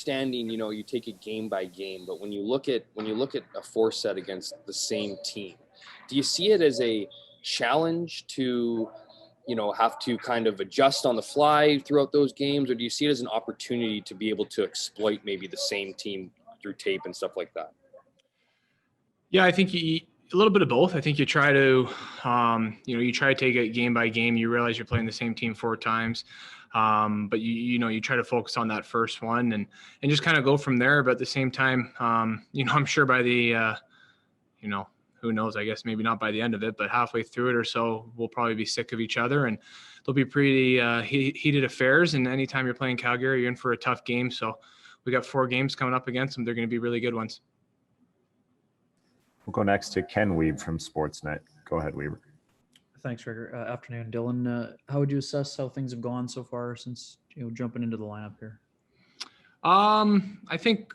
understanding, you take it game by game, but when you look at a 4 set against the same team, do you see it as a challenge to, have to kind of adjust on the fly throughout those games, or do you see it as an opportunity to be able to exploit maybe the same team through tape and stuff like that? Yeah, I think a little bit of both. I think you try to, you try to take it game by game. You realize you're playing the same team 4 times, but you try to focus on that first one and just kind of go from there. But at the same time, I'm sure by the, who knows? I guess maybe not by the end of it, but halfway through it or so, we'll probably be sick of each other, and there'll be pretty heated affairs. And anytime you're playing Calgary, you're in for a tough game. So we got 4 games coming up against them. They're going to be really good ones. We'll go next to Ken Wiebe from Sportsnet. Go ahead, Weber. Thanks, Rigger. Afternoon, Dylan. How would you assess how things have gone so far since jumping into the lineup here? I think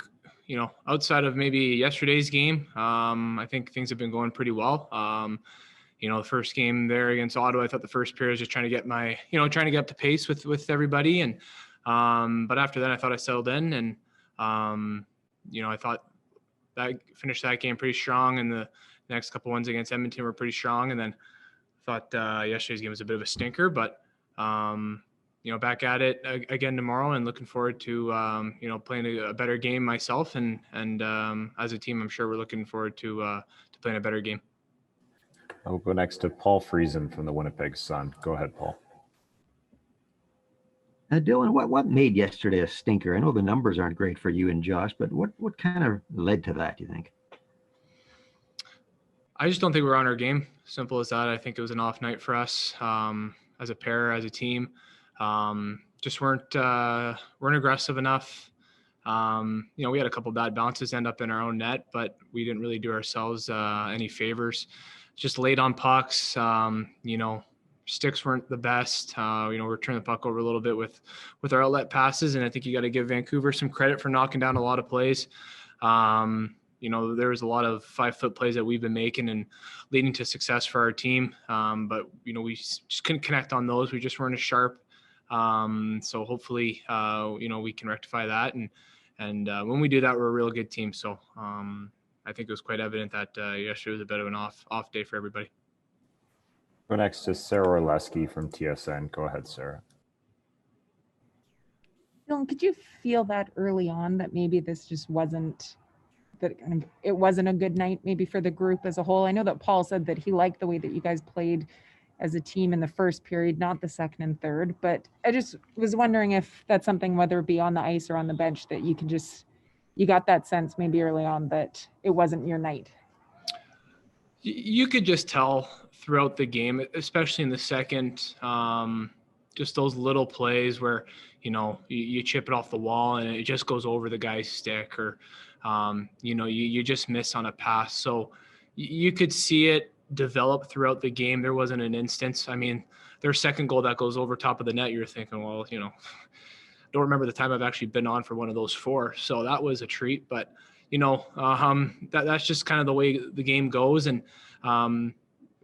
outside of maybe yesterday's game, I think things have been going pretty well. The first game there against Ottawa, I thought the first period was just trying to get trying to get up to pace with everybody, and but after that, I thought I settled in, and I thought that finished that game pretty strong, and the next couple ones against Edmonton were pretty strong, and then thought yesterday's game was a bit of a stinker, but back at it again tomorrow, and looking forward to playing a better game myself, and as a team, I'm sure we're looking forward to playing a better game. I'll go next to Paul Friesen from the Winnipeg Sun. Go ahead, Paul. Dylan, what made yesterday a stinker? I know the numbers aren't great for you and Josh, but what kind of led to that, do you think? I just don't think we're on our game. Simple as that. I think it was an off night for us as a pair, as a team. Just weren't aggressive enough. We had a couple bad bounces end up in our own net, but we didn't really do ourselves any favors. Just late on pucks. Sticks weren't the best. We're turning the puck over a little bit with our outlet passes, and I think you got to give Vancouver some credit for knocking down a lot of plays. There was a lot of 5-foot plays that we've been making and leading to success for our team. But we just couldn't connect on those. We just weren't as sharp. So hopefully, we can rectify that. And when we do that, we're a real good team. So I think it was quite evident that yesterday was a bit of an off day for everybody. Go next to Sarah Orlesky from TSN. Go ahead, Sarah. Dylan, could you feel that early on that maybe this just wasn't it wasn't a good night maybe for the group as a whole? I know that Paul said that he liked the way that you guys played as a team in the first period, not the second and third, but I just was wondering if that's something, whether it be on the ice or on the bench, that you got that sense maybe early on that it wasn't your night. You could just tell throughout the game, especially in the second, just those little plays where, you chip it off the wall and it just goes over the guy's stick, or, you just miss on a pass. So you could see it develop throughout the game. There wasn't an instance. I mean, their second goal that goes over top of the net, you're thinking, well, don't remember the time I've actually been on for one of those 4. So that was a treat, but that's just kind of the way the game goes. And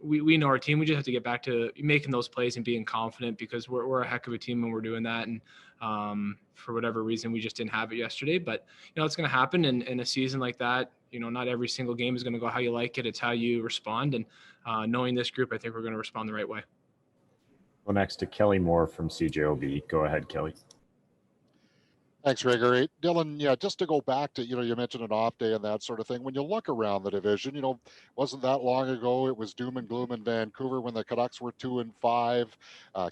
we know our team. We just have to get back to making those plays and being confident, because we're a heck of a team and we're doing that. And for whatever reason, we just didn't have it yesterday. But it's going to happen in a season like that. Not every single game is going to go how you like it. It's how you respond. And knowing this group, I think we're going to respond the right way. Go next to Kelly Moore from CJOB. Go ahead, Kelly. Thanks, Rigger. Dylan, just to go back to, you mentioned an off day and that sort of thing. When you look around the division, wasn't that long ago, it was doom and gloom in Vancouver when the Canucks were 2-5.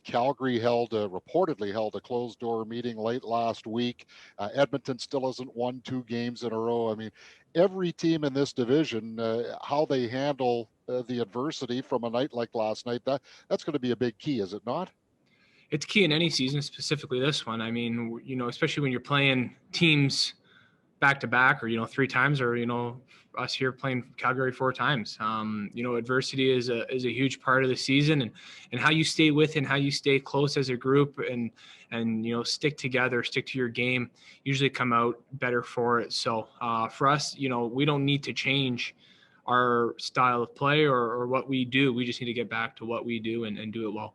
Calgary reportedly held a closed door meeting late last week. Edmonton still hasn't won 2 games in a row. I mean, every team in this division, how they handle the adversity from a night like last night, that's going to be a big key, is it not? It's key in any season, specifically this one. I mean, especially when you're playing teams back to back, or 3 times, or us here playing Calgary 4 times. Adversity is a huge part of the season, and how you stay with and how you stay close as a group and stick together, stick to your game, usually come out better for it. So for us, we don't need to change our style of play or what we do. We just need to get back to what we do and do it well.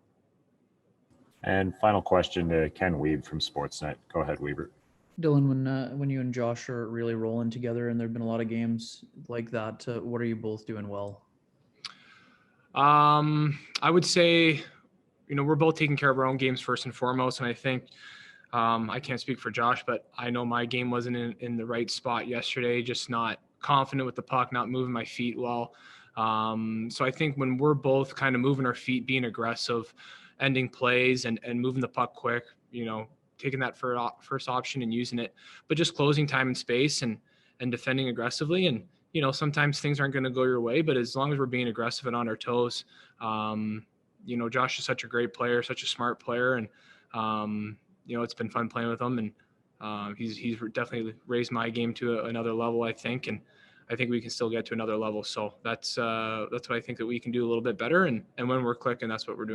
And final question to Ken Wiebe from Sportsnet. Go ahead, Weber. Dylan, when you and Josh are really rolling together, and there've been a lot of games like that, what are you both doing well? I would say, we're both taking care of our own games first and foremost, and I think I can't speak for Josh, but I know my game wasn't in the right spot yesterday, just not confident with the puck, not moving my feet well. So I think when we're both kind of moving our feet, being aggressive, ending plays and moving the puck quick, taking that first option and using it, but just closing time and space and defending aggressively. And, sometimes things aren't going to go your way, but as long as we're being aggressive and on our toes, Josh is such a great player, such a smart player. And, it's been fun playing with him, and he's definitely raised my game to another level, I think. And I think we can still get to another level. So that's what I think that we can do a little bit better. And when we're clicking, that's what we're doing.